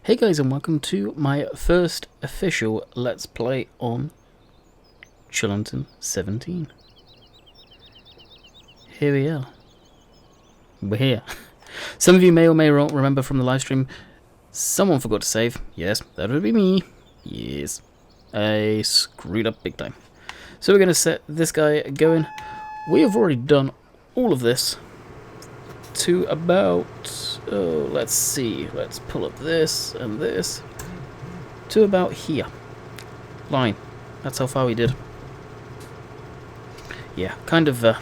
Hey guys, and welcome to my first official Let's Play on Chellington 17. Here we are. We're here. Some of you may or may not remember from the live stream, someone forgot to save. Yes, that would be me. Yes. I screwed up big time. So we're going to set this guy going. We have already done all of this to about, let's see, let's pull up this and this, to about here. Line. That's how far we did. Yeah, kind of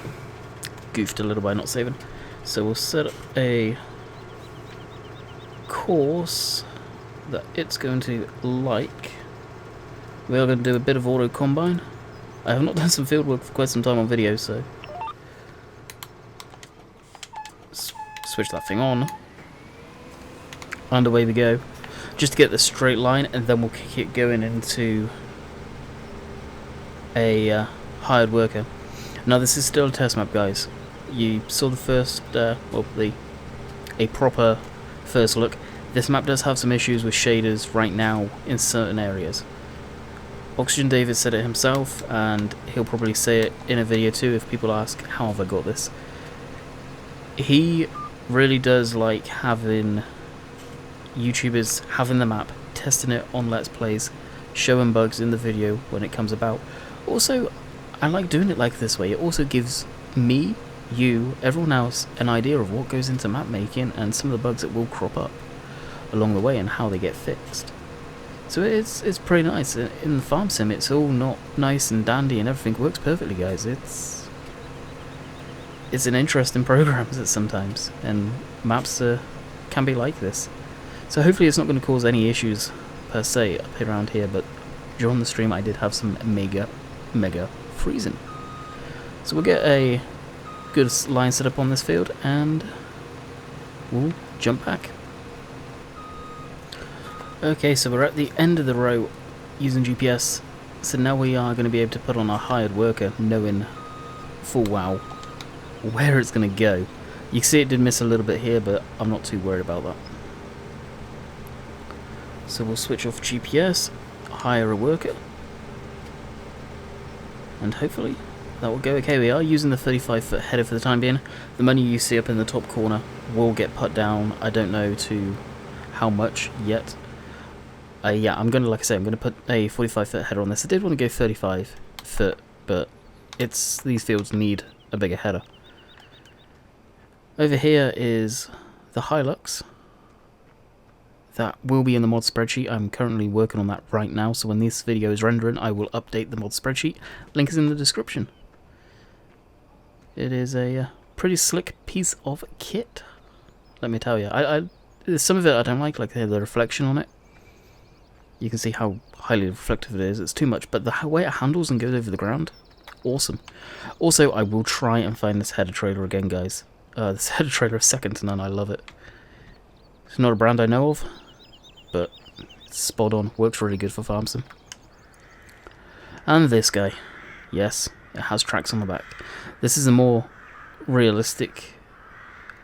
goofed a little by not saving. So we'll set up a course that it's going to like. We are going to do a bit of auto combine. I have not done some field work for quite some time on video, so switch that thing on, and away we go, just to get the straight line, and then we'll kick it going into a hired worker. Now this is still a test map, guys. You saw the first, a proper first look. This map does have some issues with shaders right now in certain areas. OxegenDavid said it himself, and he'll probably say it in a video too if people ask, how have I got this? He really does like having YouTubers having the map, testing it on Let's Plays, showing bugs in the video when it comes about. Also, I like doing it like this way. It also gives me, you, everyone else an idea of what goes into map making and some of the bugs that will crop up along the way and how they get fixed. So it's pretty nice. In the farm sim, it's all not nice and dandy and everything works perfectly, guys. It's an interesting program sometimes, and maps can be like this. So hopefully it's not going to cause any issues per se up around here, but during the stream I did have some mega freezing. So we'll get a good line set up on this field and we'll jump back. Okay, so we're at the end of the row using GPS, so now we are going to be able to put on our hired worker, knowing full well where it's going to go. You can see it did miss a little bit here, but I'm not too worried about that. So we'll switch off GPS, hire a worker, and hopefully that will go okay. We are using the 35-foot header for the time being. The menu you see up in the top corner will get put down. I don't know to how much yet. Yeah, I'm going to, like I say, I'm going to put a 45-foot header on this. I did want to go 35 foot, but these fields need a bigger header. Over here is the Hilux. That will be in the mod spreadsheet. I'm currently working on that right now, so when this video is rendering, I will update the mod spreadsheet. Link is in the description. It is a pretty slick piece of kit, let me tell you. Some of it I don't like the reflection on it. You can see how highly reflective it is. It's too much, but the way it handles and goes over the ground, awesome. Also, I will try and find this header trailer again, guys. This header trailer is second to none. I love it. It's not a brand I know of, but it's spot on. Works really good for farm sim. And this guy, yes, it has tracks on the back. This is a more realistic,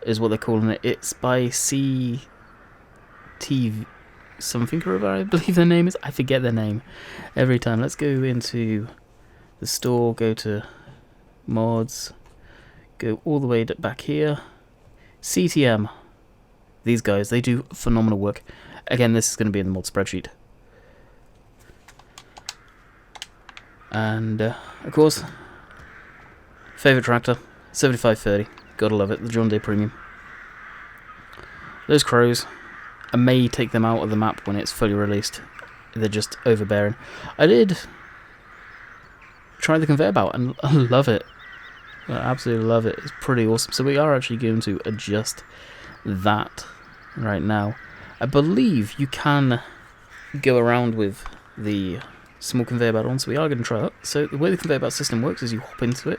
is what they're calling it. It's by CTV something or other, I believe their name is. I forget their name every time. Let's go into the store, go to mods, go all the way back here. CTM. These guys, they do phenomenal work. Again, this is going to be in the mod spreadsheet. And, of course, favourite tractor, 7530. Gotta love it, the John Deere Premium. Those crows, I may take them out of the map when it's fully released. They're just overbearing. I did try the conveyor belt and I love it. I absolutely love it. It's pretty awesome. So we are actually going to adjust that right now. I believe you can go around with the small conveyor belt on, so we are going to try that. So the way the conveyor belt system works is you hop into it.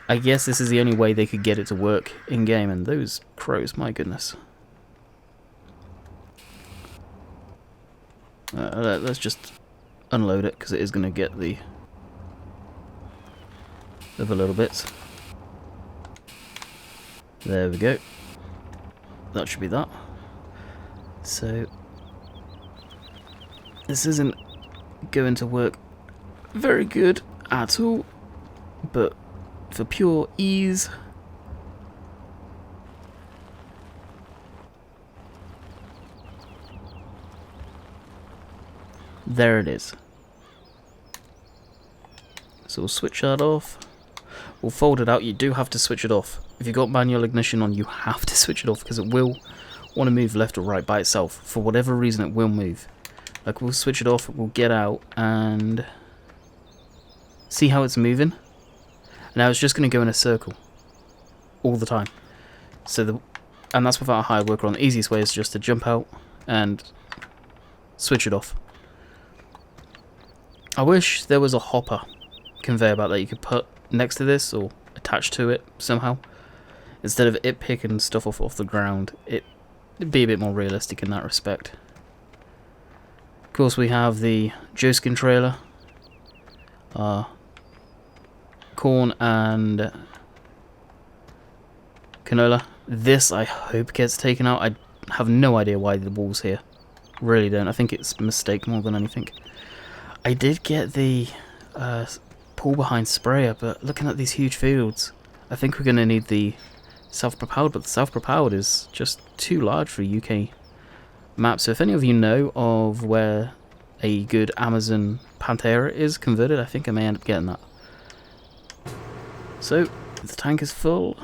I guess this is the only way they could get it to work in game, and those crows, my goodness. Let's just unload it, because it is going to get the other little bits. There we go. That should be that. So This isn't going to work very good at all, but for pure ease, there it is. So we'll switch that off. We'll fold it out. You do have to switch it off. If you've got manual ignition on, you have to switch it off because it will want to move left or right by itself. For whatever reason, it will move. Like, we'll switch it off, we'll get out and see how it's moving. Now it's just going to go in a circle all the time. And that's without a hired worker on. The easiest way is just to jump out and switch it off. I wish there was a hopper conveyor belt that you could put next to this or attach to it somehow. Instead of it picking stuff off the ground, it'd be a bit more realistic in that respect. Of course, we have the Joeskin trailer, corn and canola. This, I hope, gets taken out. I have no idea why the wall's here. Really don't. I think it's a mistake more than anything. I did get the pull behind sprayer, but looking at these huge fields, I think we're going to need the self-propelled, but the self-propelled is just too large for a UK map. So if any of you know of where a good Amazon Pantera is converted, I think I may end up getting that. So the tank is full.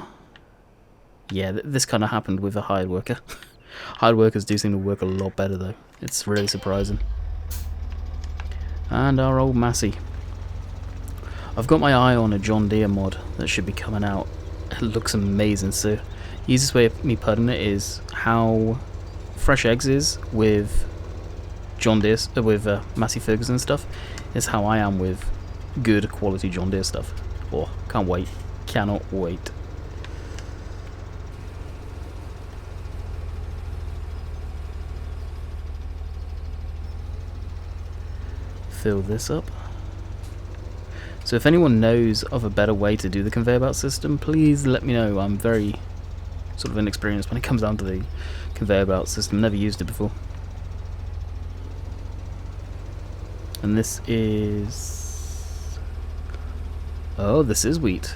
Yeah, this kind of happened with a hired worker. Hired workers do seem to work a lot better though. It's really surprising. And our old Massey. I've got my eye on a John Deere mod that should be coming out. It looks amazing. So the easiest way of me putting it is how Fresh Eggs is with John Deere, with Massey Ferguson stuff, is how I am with good quality John Deere stuff. Oh, can't wait. Cannot wait. Fill this up. So if anyone knows of a better way to do the conveyor belt system, please let me know. I'm very sort of inexperienced when it comes down to the conveyor belt system. Never used it before. And this is... oh, this is wheat.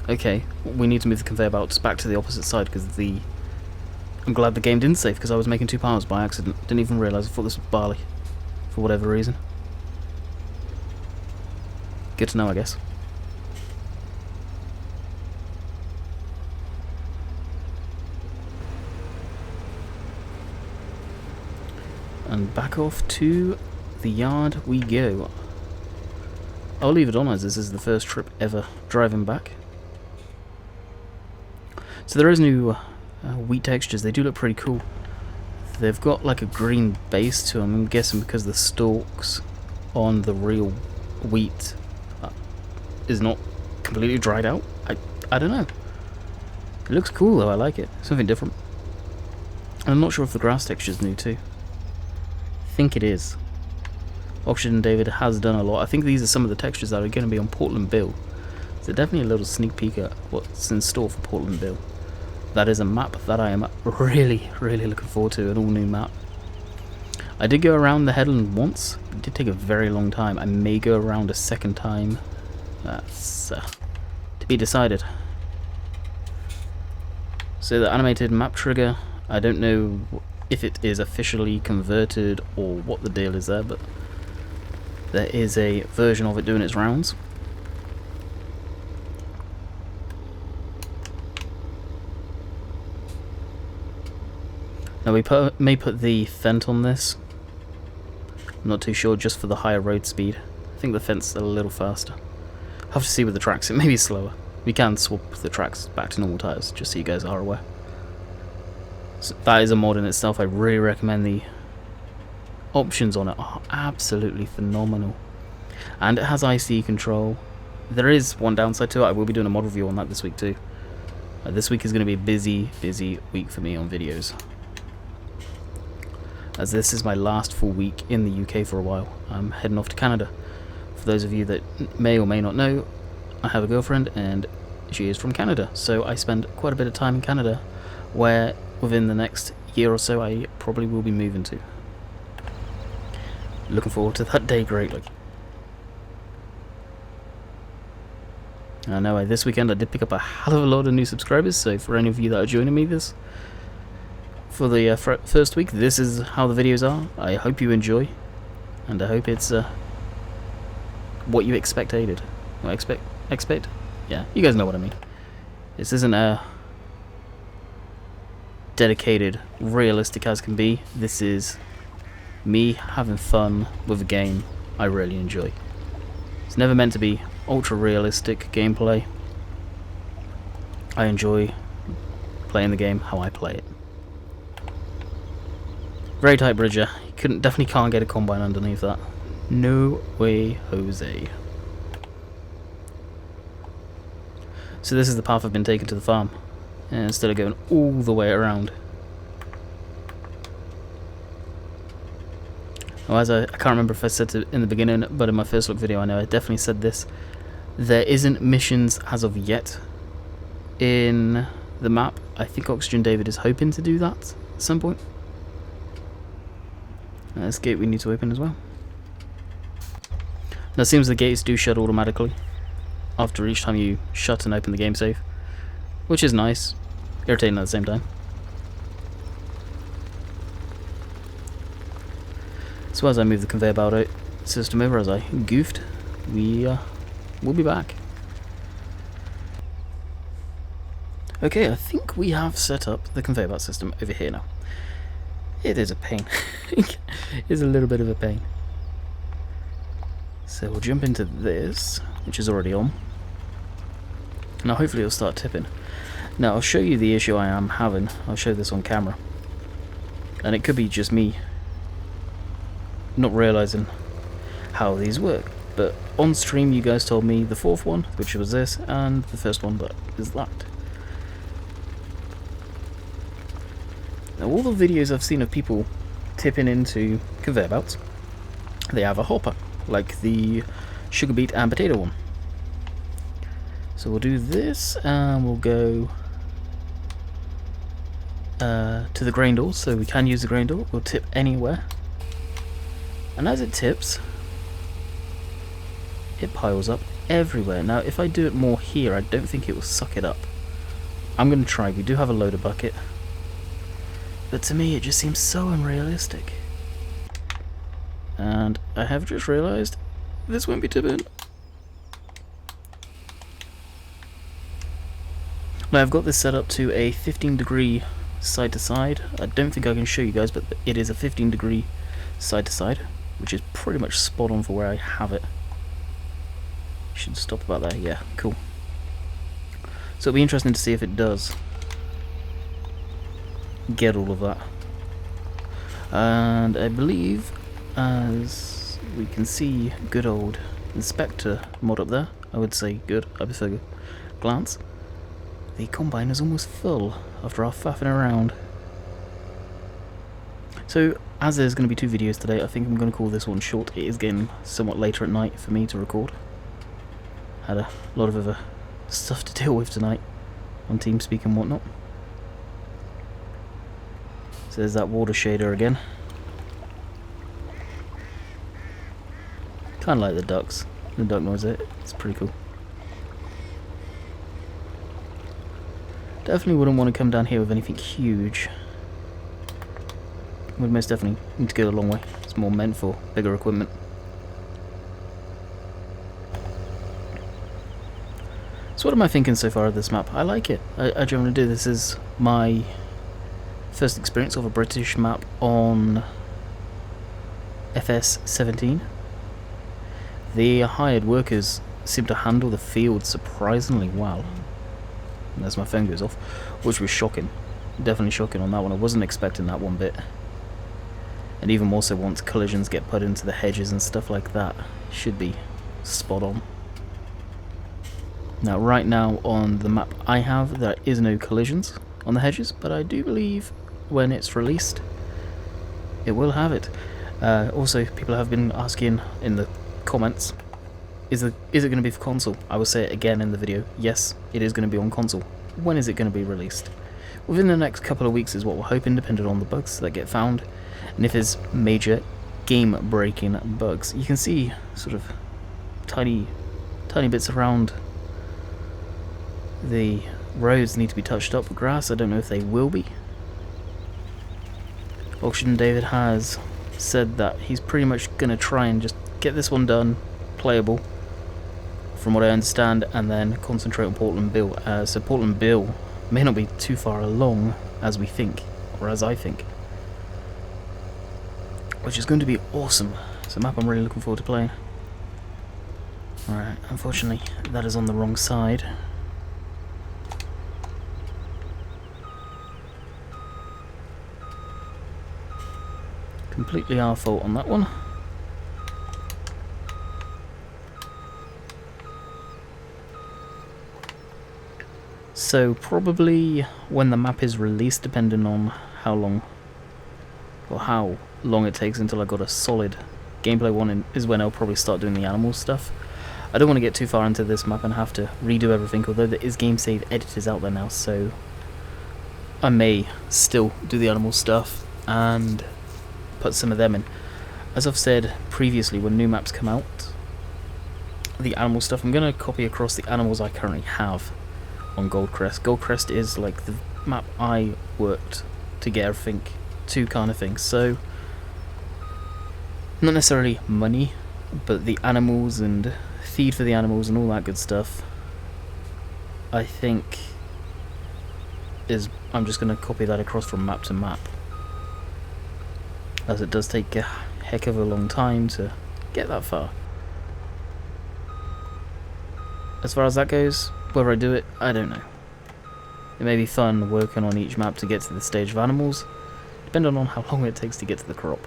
Okay, we need to move the conveyor belts back to the opposite side because the... I'm glad the game didn't save because I was making 2 piles by accident. Didn't even realise. I thought this was barley. For whatever reason. Good to know, I guess. And back off to the yard we go. I'll leave it on as this is the first trip ever driving back. So there is new wheat textures. They do look pretty cool. They've got like a green base to them. I'm guessing because the stalks on the real wheat is not completely dried out. I don't know. It looks cool though. I like it. Something different. And I'm not sure if the grass texture is new too. I think it is. OxegenDavid has done a lot. I think these are some of the textures that are going to be on Portland Bill. So definitely a little sneak peek at what's in store for Portland Bill. That is a map that I am really, really looking forward to, an all-new map. I did go around the headland once. It did take a very long time. I may go around a second time. That's to be decided. So the animated map trigger, I don't know if it is officially converted or what the deal is there, but there is a version of it doing its rounds. Now we may put the fent on this. I'm not too sure, just for the higher road speed. I think the fent's a little faster. I'll have to see with the tracks, it may be slower. We can swap the tracks back to normal tyres, just so you guys are aware. So that is a mod in itself. I really recommend. The options on it are absolutely phenomenal. And it has ICE control. There is one downside to it. I will be doing a mod review on that this week too. This week is going to be a busy week for me on videos, as this is my last full week in the UK for a while. I'm heading off to Canada. For those of you that may or may not know, I have a girlfriend and she is from Canada, so I spend quite a bit of time in Canada, where within the next year or so I probably will be moving to. looking forward to that day greatly. I know this weekend I did pick up a hell of a lot of new subscribers, so for any of you that are joining me for the first week, this is how the videos are. I hope you enjoy, and I hope it's what you expected. Expect? Yeah, you guys know what I mean. This isn't a dedicated, realistic as can be. This is me having fun with a game I really enjoy. It's never meant to be ultra realistic gameplay. I enjoy playing the game how I play it. Very tight bridger. You definitely can't get a combine underneath that. No way, Jose. So this is the path I've been taking to the farm, instead of going all the way around. Well, as I can't remember if I said it in the beginning, but in my first look video I know I definitely said this. There isn't missions as of yet in the map. I think OxegenDavid is hoping to do that at some point. This gate we need to open as well. Now it seems the gates do shut automatically after each time you shut and open the game save, which is nice, irritating at the same time. So as I move the conveyor belt out system over, as I goofed, we'll be back. Okay, I think we have set up the conveyor belt system over here now. It is a pain. It is a little bit of a pain. So we'll jump into this, which is already on. Now hopefully it'll start tipping. Now I'll show you the issue I am having. I'll show this on camera. And it could be just me not realizing how these work. But on stream you guys told me the fourth one, which was this, and the first one that is that. Now all the videos I've seen of people tipping into conveyor belts, they have a hopper, like the sugar beet and potato one. So we'll do this, and we'll go to the grain door, so we can use the grain door. We'll tip anywhere, and as it tips, it piles up everywhere. Now if I do it more here, I don't think it will suck it up. I'm going to try. We do have a loader bucket, but to me it just seems so unrealistic. And I have just realised this won't be tipping. Now I've got this set up to a 15-degree side to side. I don't think I can show you guys, but it is a 15-degree side to side, which is pretty much spot on for where I have it. Should stop about there. Yeah, cool. So it'll be interesting to see if it does get all of that. And I believe, as we can see, good old Inspector mod up there, I would say good, I prefer glance, the combine is almost full after our faffing around. So as there's going to be 2 videos today, I think I'm going to call this one short. It is getting somewhat later at night for me to record. Had a lot of other stuff to deal with tonight on TeamSpeak and whatnot. So there's that water shader again. Kind of like the ducks. The duck noise, it's pretty cool. Definitely wouldn't want to come down here with anything huge. Would most definitely need to go a long way. It's more meant for bigger equipment. So what am I thinking so far of this map? I like it. I generally do. This is my first experience of a British map on FS17. The hired workers seem to handle the field surprisingly well. And as my phone goes off, which was shocking. Definitely shocking on that one. I wasn't expecting that one bit. And even more so once collisions get put into the hedges and stuff like that. Should be spot on. Now right now on the map I have, there is no collisions on the hedges, but I do believe when it's released it will have it. Also, people have been asking in the comments, is it going to be for console? I will say it again in the video, yes, it is going to be on console. When is it going to be released? Within the next couple of weeks is what we're hoping, depending on the bugs that get found, and if there's major game-breaking bugs. You can see sort of tiny bits around the roads need to be touched up with grass. I don't know if they will be. OxegenDavid has said that he's pretty much going to try and just get this one done, playable, from what I understand, and then concentrate on Portland Bill. So Portland Bill may not be too far along as we think, or as I think, which is going to be awesome. It's a map I'm really looking forward to playing. Alright, unfortunately that is on the wrong side. Completely our fault on that one. So probably when the map is released, depending on how long it takes until I got a solid gameplay one, is when I'll probably start doing the animal stuff. I don't want to get too far into this map and have to redo everything, although there is game save editors out there now, so I may still do the animal stuff and put some of them in. As I've said previously, when new maps come out, the animal stuff, I'm going to copy across the animals I currently have on Goldcrest. Goldcrest is like the map I worked to get everything to, kind of thing. So not necessarily money, but the animals and feed for the animals and all that good stuff, I think I'm just going to copy that across from map to map, as it does take a heck of a long time to get that far. As far as that goes, whether I do it, I don't know. It may be fun working on each map to get to the stage of animals, depending on how long it takes to get to the crop.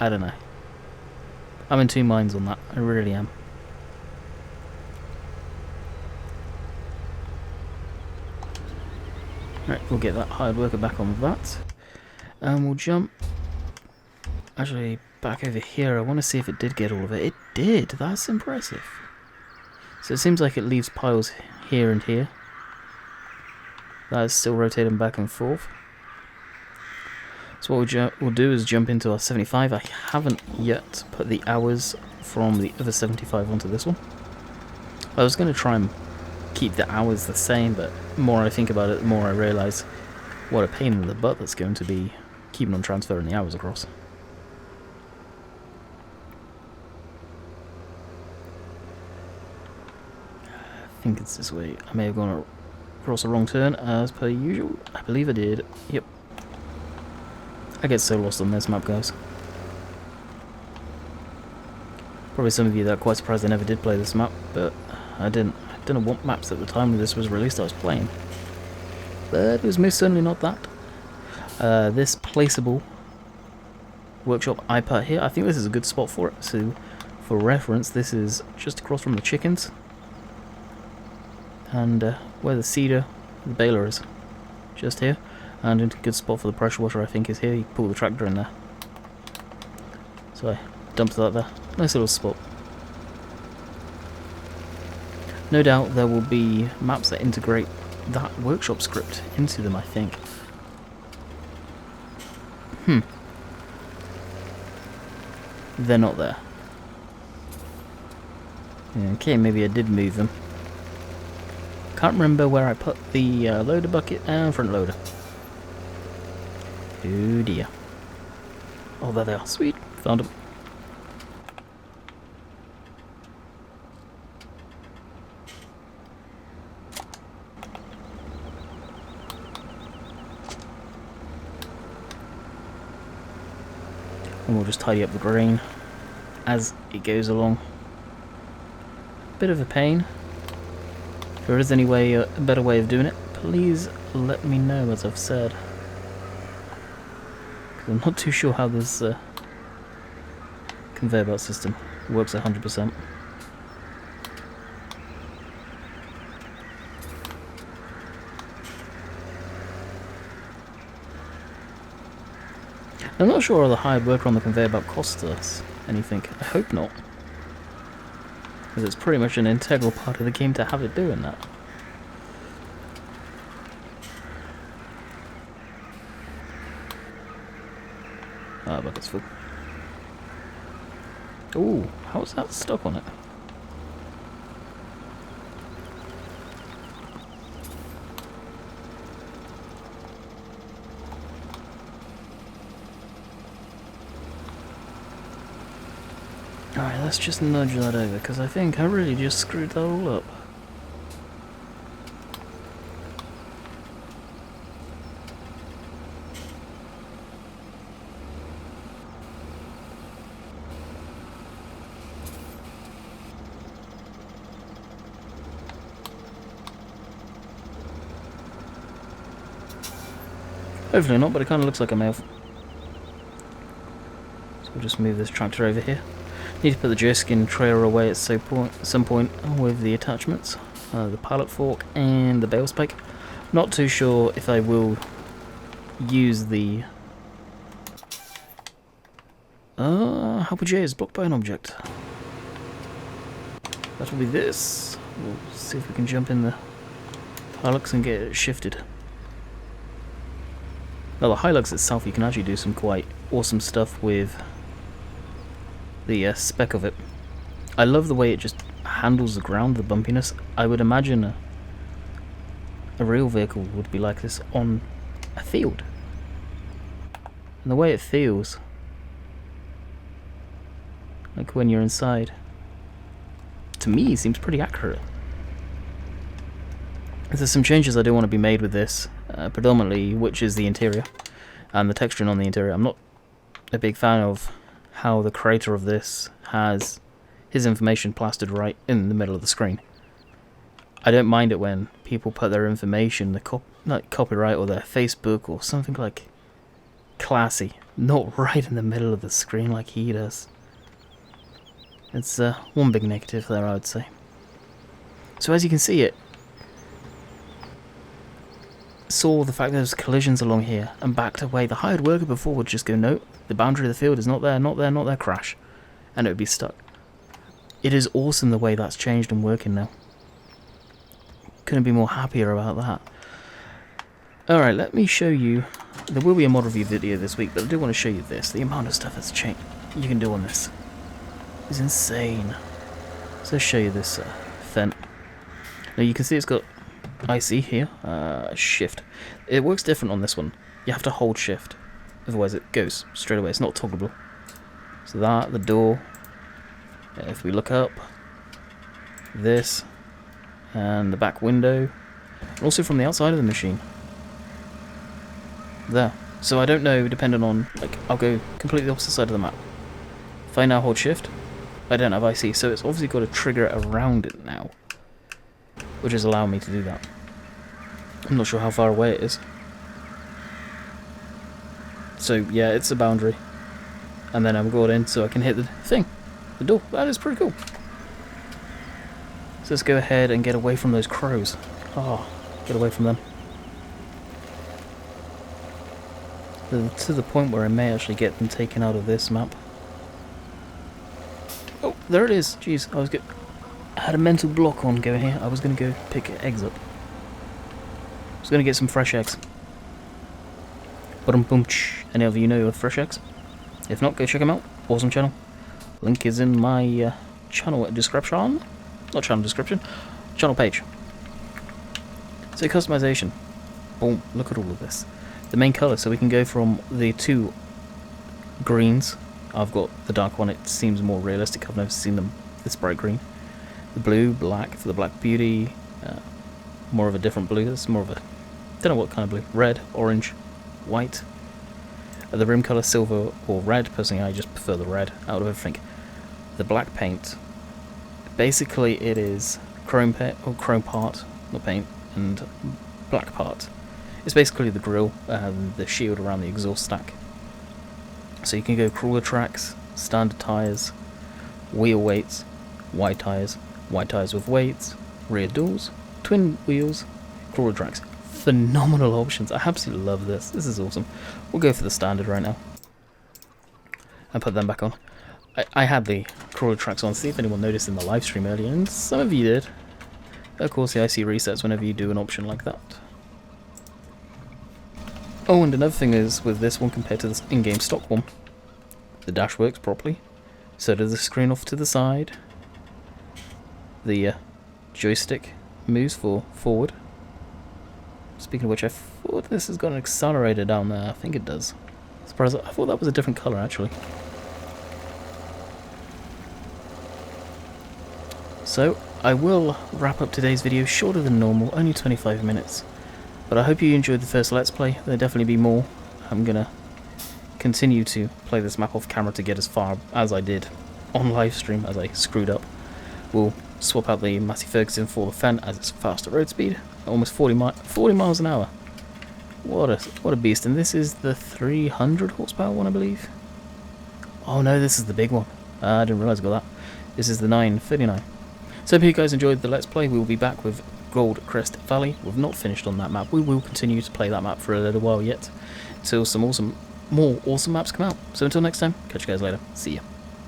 I don't know. I'm in two minds on that, I really am. Right, we'll get that hired worker back on that. And we'll jump actually back over here. I want to see if it did get all of it. It did, that's impressive. So it seems like it leaves piles here and here. That is still rotating back and forth. So what we'll do is jump into our 75. I haven't yet put the hours from the other 75 onto this one. I was going to try and keep the hours the same, but the more I think about it, the more I realise what a pain in the butt that's going to be keeping on transferring the hours across. I think it's this way. I may have gone across the wrong turn as per usual. I believe I did. Yep. I get so lost on this map, guys. Probably some of you that are quite surprised I never did play this map, but I didn't know what maps at the time when this was released I was playing. But it was most certainly not that. This placeable workshop I put here, I think this is a good spot for it. So, for reference, this is just across from the chickens. And where the seeder, the baler is, just here. And a good spot for the pressure washer, I think, is here. You pull the tractor in there. So I dumped that there. Nice little spot. No doubt there will be maps that integrate that workshop script into them, I think. They're not there. Okay, maybe I did move them. Can't remember where I put the loader bucket and front loader. Oh dear. Oh, there they are. Sweet. Found them. And we'll just tidy up the grain as it goes along. Bit of a pain. If there is any way, a better way of doing it, please let me know, as I've said. I'm not too sure how this conveyor belt system works 100%. I'm not sure the hired worker on the conveyor belt costs us anything. I hope not. Because it's pretty much an integral part of the game to have it doing that. Ah, bucket's full. Ooh, how's that stuck on it? Alright, let's just nudge that over, because I think I really just screwed that all up. Hopefully not, but it kind of looks like a mouth. So we'll just move this tractor over here. Need to put the deerskin trailer away at some point with the attachments, the pallet fork and the bale spike. Not too sure if I will use the Helper J is blocked by an object. That'll be this. We'll see if we can jump in the Hilux and get it shifted. Well, the Hilux itself, you can actually do some quite awesome stuff with the spec of it. I love the way it just handles the ground, the bumpiness. I would imagine a real vehicle would be like this on a field. And the way it feels, like when you're inside, to me seems pretty accurate. There's some changes I do want to be made with this, predominantly which is the interior and the texturing on the interior. I'm not a big fan of how the creator of this has his information plastered right in the middle of the screen. I don't mind it when people put their information, like copyright or their Facebook or something like classy, not right in the middle of the screen like he does. It's one big negative there, I would say. So as you can see, it saw the fact there's collisions along here and backed away. The hired worker before would just go, no, the boundary of the field is not there, not there, not there, crash, and it would be stuck. It is awesome the way that's changed and working now. Couldn't be more happier about that. Alright, let me show you. There will be a mod review video this week, but I do want to show you this. The amount of stuff that's changed you can do on this is insane. So let's show you this fent. Now you can see it's got IC here, shift. It works different on this one. You have to hold shift, otherwise it goes straight away. It's not toggleable. So that, the door, if we look up, this, and the back window, and also from the outside of the machine. There. So I don't know, depending on, like, I'll go completely opposite side of the map. If I now hold shift, I don't have IC, so it's obviously got to trigger it around it now, which is allowing me to do that. I'm not sure how far away it is. So yeah, it's a boundary. And then I'm going in so I can hit the thing. The door. That is pretty cool. So let's go ahead and get away from those crows. Oh, get away from them. To the point where I may actually get them taken out of this map. Oh, there it is. Jeez, I had a mental block on going here. I was going to go pick eggs up. I was going to get some fresh eggs. Any of you know of fresh eggs? If not, go check them out. Awesome channel. Link is in my channel description. Not channel description. Channel page. So customization. Boom. Look at all of this. The main colour. So we can go from the two greens. I've got the dark one. It seems more realistic. I've never seen them this bright green. The blue, black for the Black Beauty. More of a different blue. It's more of a, don't know what kind of blue. Red, orange, white. The rim colour, silver or red. Personally, I just prefer the red out of everything. The black paint. Basically, it is chrome paint or chrome part, not paint, and black part. It's basically the grille and the shield around the exhaust stack. So you can go crawler tracks, standard tyres, wheel weights, wide tyres with weights, rear doors, twin wheels, crawler tracks. Phenomenal options. I absolutely love this. This is awesome. We'll go for the standard right now and put them back on. I had the crawler tracks on, see if anyone noticed in the live stream earlier, and some of you did. Of course, the IC resets whenever you do an option like that. Oh, and another thing is with this one compared to the in-game stock one, the dash works properly. So does the screen off to the side. The joystick moves forward. Speaking of which, I thought this has got an accelerator down there. I think it does. Surprised, I thought that was a different colour actually. So, I will wrap up today's video shorter than normal, only 25 minutes. But I hope you enjoyed the first Let's Play. There'll definitely be more. I'm gonna continue to play this map off camera to get as far as I did on live stream, as I screwed up. We'll swap out the Massey Ferguson for the Fen as it's faster road speed, almost 40 miles an hour. What a beast! And this is the 300 horsepower one, I believe. Oh no, this is the big one. I didn't realise I got that. This is the 939. So I hope you guys enjoyed the Let's Play. We will be back with Gold Crest Valley. We've not finished on that map. We will continue to play that map for a little while yet, until some more awesome maps come out. So until next time, catch you guys later. See ya.